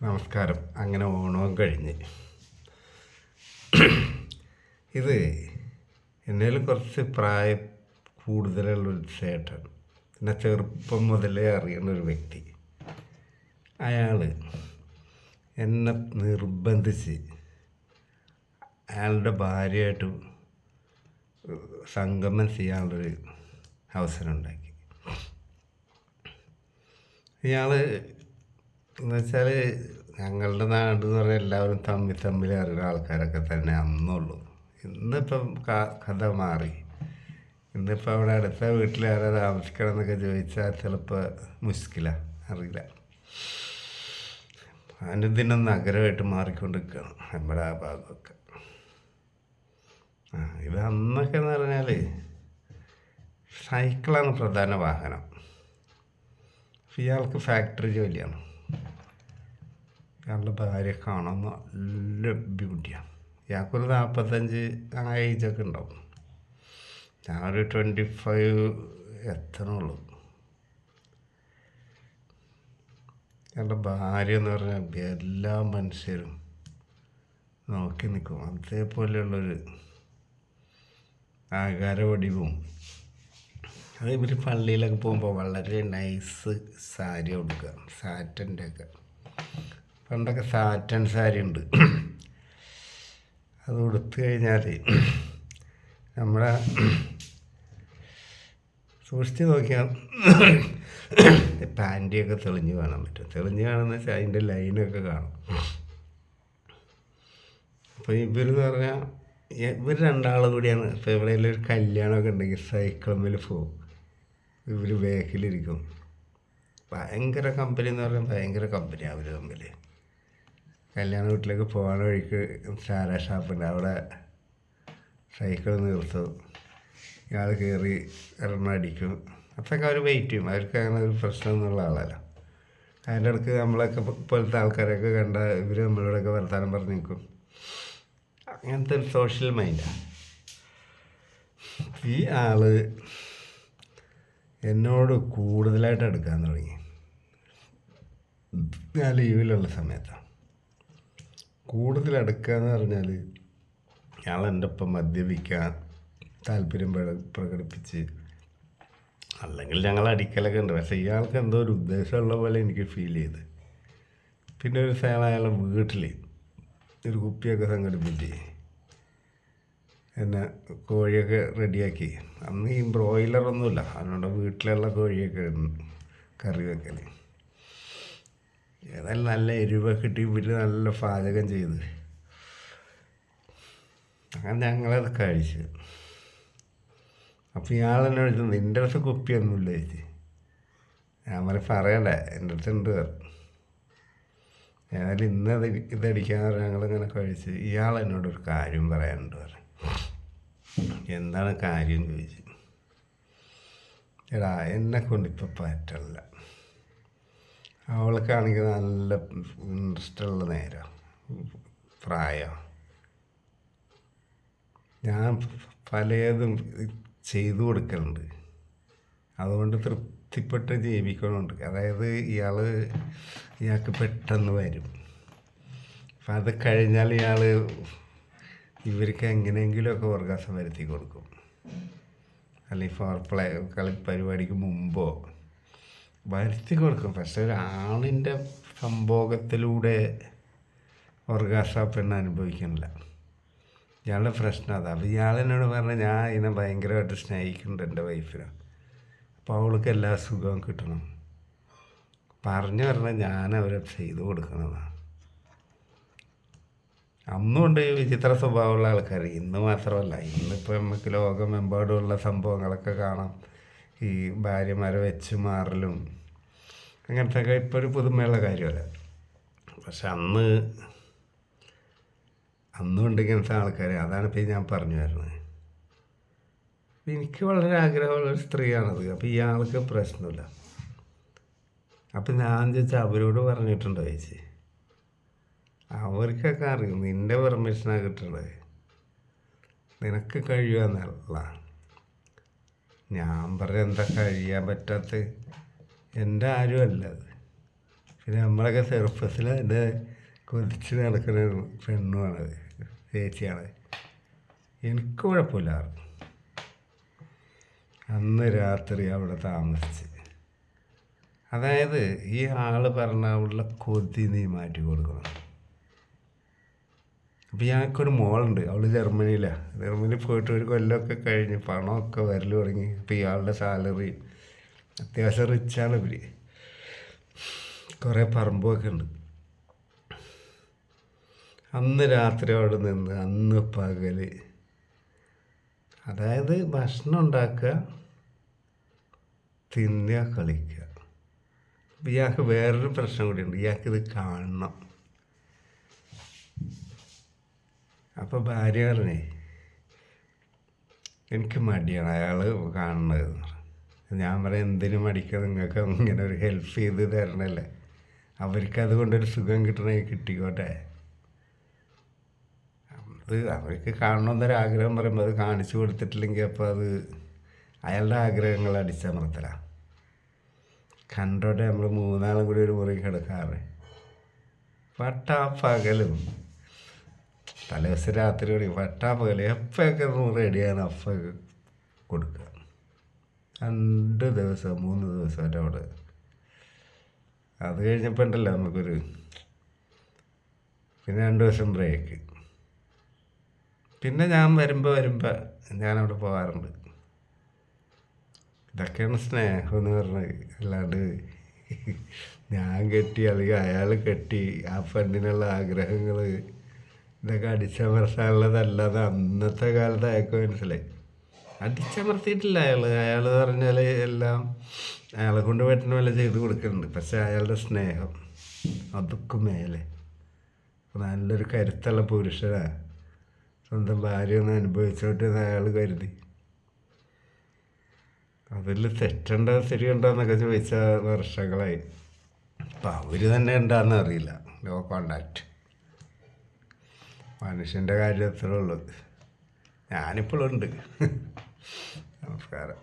നമസ്കാരം. അങ്ങനെ ഓണവും കഴിഞ്ഞ് ഇത് എന്നേലും കുറച്ച് പ്രായം കൂടുതലുള്ളൊരു ചേട്ടൻ, എന്നെ ചെറുപ്പം മുതലേ അറിയുന്ന ഒരു വ്യക്തി. അയാൾ എന്നെ നിർബന്ധിച്ച് അയാളുടെ ഭാര്യയായിട്ട് സംഗമം ചെയ്യാനുള്ളൊരു അവസരം ഉണ്ടാക്കി. ഇയാൾ എന്ന് വെച്ചാൽ ഞങ്ങളുടെ നാട് എന്ന് പറഞ്ഞാൽ എല്ലാവരും തമ്മിൽ അറിയുന്ന ആൾക്കാരൊക്കെ തന്നെ അന്നുള്ളൂ. ഇന്നിപ്പം കഥ മാറി. ഇന്നിപ്പോൾ അവിടെ അടുത്ത വീട്ടിൽ ആരാ താമസിക്കണം എന്നൊക്കെ ചോദിച്ചാൽ ചിലപ്പോൾ മുഷ്കിലാണ്, അറിയില്ല. അനുദിനം നഗരമായിട്ട് മാറിക്കൊണ്ടിരിക്കുകയാണ് നമ്മുടെ ആ ഭാഗമൊക്കെ. ഇത് അന്നൊക്കെ എന്ന് പറഞ്ഞാൽ സൈക്കിളാണ് പ്രധാന വാഹനം. ഇയാൾക്ക് ഫാക്ടറി ജോലിയാണ്. ഇയാളുടെ ഭാര്യ കാണാൻ നല്ല ബ്യൂട്ടിയാണ്. ഇയാൾക്കൊരു 45 ഏജൊക്കെ ഉണ്ടാവും. ഞാൻ ഒരു 25 എത്തണുള്ളൂ. ഇയാളുടെ ഭാര്യ എന്ന് പറഞ്ഞാൽ എല്ലാ മനുഷ്യരും നോക്കി നിൽക്കും. അതേപോലെയുള്ളൊരു ആകാരവടിവും. അത് ഇവർ പള്ളിയിലൊക്കെ പോകുമ്പോൾ വളരെ നൈസ് സാരി കൊടുക്കുക, സാറ്റൻ്റെ ഒക്കെ. പണ്ടൊക്കെ സാറ്റൻ സാരി ഉണ്ട്. അത് കൊടുത്തു കഴിഞ്ഞാൽ നമ്മുടെ സൂക്ഷിച്ച് നോക്കിയാൽ പാൻറ്റിയൊക്കെ തെളിഞ്ഞ് കാണാൻ പറ്റും. തെളിഞ്ഞ് കാണുന്ന വെച്ചാൽ അതിൻ്റെ ലൈനൊക്കെ കാണും. അപ്പോൾ ഇവരെന്ന് പറഞ്ഞാൽ ഇവർ രണ്ടാളും കൂടിയാണ്. ഇപ്പോൾ എവിടെയെങ്കിലും ഒരു കല്യാണമൊക്കെ ഉണ്ടെങ്കിൽ സൈക്കിളിൽ പോകും, ഇവർ ബാക്കിലിരിക്കും. ഭയങ്കര കമ്പനി എന്ന് പറഞ്ഞാൽ ഭയങ്കര കമ്പനിയാണ് അവർ തമ്മിൽ. കല്യാണ വീട്ടിലേക്ക് പോകാൻ വഴിക്ക് ചാര ഷാപ്പുണ്ട്, അവിടെ സൈക്കിൾ നിർത്തും. ഇയാൾ കയറി അടിക്കും. അതൊക്കെ അവർ വെയിറ്റ് ചെയ്യും. അവർക്ക് അങ്ങനെ ഒരു പ്രശ്നമൊന്നുള്ള ആളല്ല. അതിൻ്റെ ഇടയ്ക്ക് നമ്മളൊക്കെ പോലത്തെ ആൾക്കാരൊക്കെ കണ്ട ഇവർ നമ്മളോടൊക്കെ വർത്താനം പറഞ്ഞ് നിൽക്കും. അങ്ങനത്തെ ഒരു സോഷ്യൽ മൈൻഡാണ്. ഈ ആൾ എന്നോട് കൂടുതലായിട്ട് എടുക്കാൻ തുടങ്ങി ഞാൻ ലീവിലുള്ള സമയത്താണ്. കൂടുതൽ എടുക്കുക എന്ന് പറഞ്ഞാൽ ഇയാൾ എൻ്റെ ഒപ്പം മദ്യപിക്കാൻ താല്പര്യം പ്രകടിപ്പിച്ച്, അല്ലെങ്കിൽ ഞങ്ങൾ അടിക്കലൊക്കെ ഉണ്ട്. പക്ഷേ ഇയാൾക്ക് എന്തോ ഒരു ഉദ്ദേശമുള്ള പോലെ എനിക്ക് ഫീൽ ചെയ്ത്. പിന്നെ ഒരു സ്ഥലം അയാളെ വീട്ടിൽ ഒരു കുപ്പിയൊക്കെ സംഘടിപ്പിച്ച് എന്നെ കോഴിയൊക്കെ റെഡിയാക്കി. അന്ന് ഈ ബ്രോയിലറൊന്നുമില്ല, അതുകൊണ്ട് വീട്ടിലുള്ള കോഴിയൊക്കെ കറി വെക്കൽ. ഏതായാലും നല്ല എരിവൊക്കെ ഇട്ട് ഇവർ നല്ല പാചകം ചെയ്ത് അങ്ങനെ ഞങ്ങളത് കഴിച്ച്. അപ്പോൾ ഇയാളെന്നെ ചോദിച്ചു, നിൻ്റെ അടുത്ത് കുപ്പിയൊന്നുമില്ല ചേച്ചി. ഞാൻ പറയണ്ടേ, എൻ്റെ അടുത്തുണ്ട്. ഏതായാലും ഇന്നത് ഇതടിക്കാന്ന് പറഞ്ഞാൽ ഞങ്ങളിങ്ങനെ കഴിച്ച്. ഇയാൾ എന്നോടൊരു കാര്യം പറയാനുണ്ട് പറഞ്ഞു. എന്താണ് കാര്യം ചോദിച്ചു. എടാ, എന്നെ കൊണ്ടിപ്പോൾ പറ്റില്ല. അവൾക്കാണെങ്കിൽ നല്ല ഇൻട്രസ്റ്റുള്ള നേരം, പ്രായം. ഞാൻ പലതും ചെയ്തു കൊടുക്കലുണ്ട്, അതുകൊണ്ട് തൃപ്തിപ്പെട്ട് ജീവിക്കണമുണ്ട്. അതായത് ഇയാൾക്ക് പെട്ടെന്ന് വരും. അപ്പം അത് കഴിഞ്ഞാൽ ഇവർക്ക് എങ്ങനെയെങ്കിലുമൊക്കെ ഓർഗാസം വരുത്തി കൊടുക്കും. അല്ലെങ്കിൽ ഫോർ പ്ലേ പരിപാടിക്ക് മുമ്പോ വരുത്തി കൊടുക്കും. പക്ഷെ ഒരാണിൻ്റെ സംഭോഗത്തിലൂടെ ഓർഗാസം പെണ്ണ് അനുഭവിക്കുന്നില്ല. ഇയാളുടെ പ്രശ്നം അതാണ്. അപ്പോൾ ഇയാളെന്നോട് പറഞ്ഞാൽ ഞാൻ ഇതിനെ ഭയങ്കരമായിട്ട് സ്നേഹിക്കുന്നുണ്ട് എൻ്റെ വൈഫിനെ. അപ്പോൾ അവൾക്ക് എല്ലാ സുഖവും കിട്ടണം പറഞ്ഞു പറഞ്ഞാൽ ഞാൻ അവരെ ചെയ്തു കൊടുക്കണതാണ്. അന്നുകൊണ്ട് ഈ വിചിത്ര സ്വഭാവമുള്ള ആൾക്കാർ, ഇന്ന് മാത്രമല്ല, ഇന്നിപ്പോൾ നമുക്ക് ലോകമെമ്പാടുമുള്ള സംഭവങ്ങളൊക്കെ കാണാം. ഈ ഭാര്യമാരെ വെച്ച് മാറലും അങ്ങനത്തെ ഒക്കെ ഇപ്പോൾ ഒരു പുതുമയുള്ള കാര്യമല്ല. പക്ഷെ അന്നുണ്ട് ഇങ്ങനത്തെ ആൾക്കാർ. അതാണിപ്പോൾ ഞാൻ പറഞ്ഞു വരുന്നത്. എനിക്ക് വളരെ ആഗ്രഹമുള്ളൊരു സ്ത്രീയാണത്. അപ്പോൾ ഇയാൾക്ക് പ്രശ്നമില്ല. അപ്പം ഞാൻ ചോദിച്ചാൽ അവരോട് പറഞ്ഞിട്ടുണ്ടോ ചേച്ചി? അവർക്കൊക്കെ അറിയും നിൻ്റെ പെർമിഷനാണ് കിട്ടേണ്ടത്, നിനക്ക് കഴിയുമെന്നല്ല. ഞാൻ പറഞ്ഞ എന്താ കഴിയാൻ പറ്റാത്ത? എൻ്റെ ആരുമല്ല അത്. പിന്നെ നമ്മളൊക്കെ ചെറുപ്പത്തിൽ എൻ്റെ കൊതിച്ച് നടക്കുന്ന ഒരു പെണ്ണുമാണത്, ചേച്ചിയാണ്. എനിക്ക് കുഴപ്പമില്ലായിരുന്നു. അന്ന് രാത്രി അവിടെ താമസിച്ച്, അതായത് ഈ ആൾ പറഞ്ഞുള്ള കൊതി നീ മാറ്റി കൊടുക്കണം. അപ്പോൾ ഞങ്ങൾക്കൊരു മോളുണ്ട്, അവൾ ജർമ്മനിയിലാണ്. ജർമ്മനി പോയിട്ട് ഒരു കൊല്ലമൊക്കെ കഴിഞ്ഞ് പണമൊക്കെ വരൽ തുടങ്ങി. അപ്പോൾ ഇയാളുടെ സാലറി അത്യാവശ്യം റിച്ചാണ്. ഇവർ കുറേ പറമ്പൊക്കെ ഉണ്ട്. അന്ന് രാത്രി അവിടെ നിന്ന് അന്ന് പകൽ, അതായത് ഭക്ഷണം ഉണ്ടാക്കുക, തിന്നുക, കളിക്കുക. അപ്പം ഇയാൾക്ക് വേറൊരു പ്രശ്നം കൂടിയുണ്ട്, ഇയാൾക്കിത് കാണണം. അപ്പോൾ ഭാര്യ പറഞ്ഞേ എനിക്ക് മടിയാണ് അയാൾ കാണുന്നത്. ഞാൻ പറയാം എന്തിനു മടിക്കുക, നിങ്ങൾക്ക് ഇങ്ങനെ ഒരു ഹെൽപ്പ് ചെയ്ത് തരണല്ലേ, അവർക്ക് അതുകൊണ്ടൊരു സുഖം കിട്ടണമെങ്കിൽ കിട്ടിക്കോട്ടെ. അത് അവർക്ക് കാണണമെന്നൊരാഗ്രഹം പറയുമ്പോൾ അത് കാണിച്ചു കൊടുത്തിട്ടില്ലെങ്കിൽ അപ്പോൾ അത് അയാളുടെ ആഗ്രഹങ്ങൾ അടിച്ചമർത്തലാണ്. കണ്ടോട്ടെ, നമ്മൾ മൂന്നാളും കൂടി ഒരു മുറി കിടക്കാറ്, പട്ടാപ്പകലും തലേദിവസം രാത്രി കൂടി പട്ടാപ്പകൽ എപ്പോഴൊക്കെ റെഡിയാണ് അപ്പൊക്കെ കൊടുക്കുക. 2 ദിവസം 3 ദിവസം വരെ അവിടെ. അത് കഴിഞ്ഞപ്പോൾ ഉണ്ടല്ലോ നമുക്കൊരു, പിന്നെ 2 ദിവസം ബ്രേക്ക്. പിന്നെ ഞാൻ വരുമ്പോൾ ഞാനവിടെ പോകാറുണ്ട്. ഇതൊക്കെയാണ് സ്നേഹം എന്ന് പറഞ്ഞത്. അല്ലാണ്ട് ഞാൻ കെട്ടി അല്ലെങ്കിൽ അയാൾ കെട്ടി ആ പെണ്ണിനുള്ള ആഗ്രഹങ്ങൾ ഇതൊക്കെ അടിച്ചമർത്താനുള്ളതല്ലാതെ അന്നത്തെ കാലത്ത് അയാൾക്ക് മനസ്സിലായി. അടിച്ചമർത്തിയിട്ടില്ല അയാൾ പറഞ്ഞാൽ എല്ലാം അയാളെ കൊണ്ട് പറ്റുന്ന പോലെ ചെയ്ത് കൊടുക്കുന്നുണ്ട്. പക്ഷെ അയാളുടെ സ്നേഹം അതൊക്കെ മേലെ. നല്ലൊരു കരുത്തുള്ള പുരുഷനാണ്, സ്വന്തം ഭാര്യ ഒന്ന് അനുഭവിച്ചോട്ടെ എന്ന് അയാൾ കരുതി. അതിൽ തെറ്റുണ്ടോ ശരിയുണ്ടോ എന്നൊക്കെ ചോദിച്ച വർഷങ്ങളായി. അപ്പം അവർ തന്നെ ഉണ്ടാകുന്ന അറിയില്ല. No contact. മനുഷ്യൻ്റെ കാര്യം അത്രേ ഉള്ളൂ. ഞാനിപ്പോഴും ഉണ്ട്. നമസ്കാരം.